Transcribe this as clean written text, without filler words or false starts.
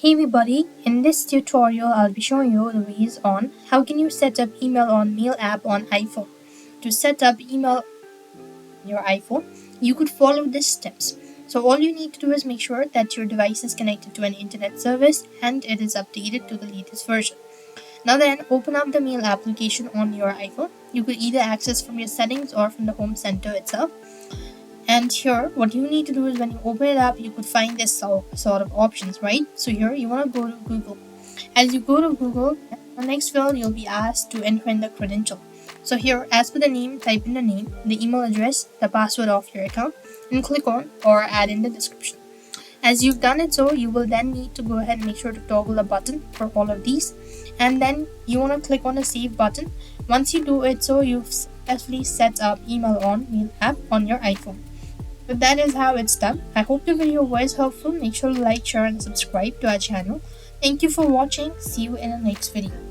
Hey everybody, in this tutorial I'll be showing you the ways on how can you set up email on mail app on iPhone. To set up email on your iPhone, you could follow these steps. So all you need to do is make sure that your device is connected to an internet service and it is updated to the latest version. Now then, open up the mail application on your iPhone. You could either access from your settings or from the home center itself. And here, what you need to do is when you open it up, you could find this sort of options, right? So here, you want to go to Google. As you go to Google, the next field, you'll be asked to enter in the credential. So here, as per the name, type in the name, the email address, the password of your account, and click on or add in the description. As you've done it so, you will then need to go ahead and make sure to toggle a button for all of these. And then you want to click on the save button. Once you do it so, you've successfully set up email on mail app on your iPhone. But that is how it's done. I hope the video was helpful. Make sure to like, share and subscribe to our channel. Thank you for watching. See you in the next video.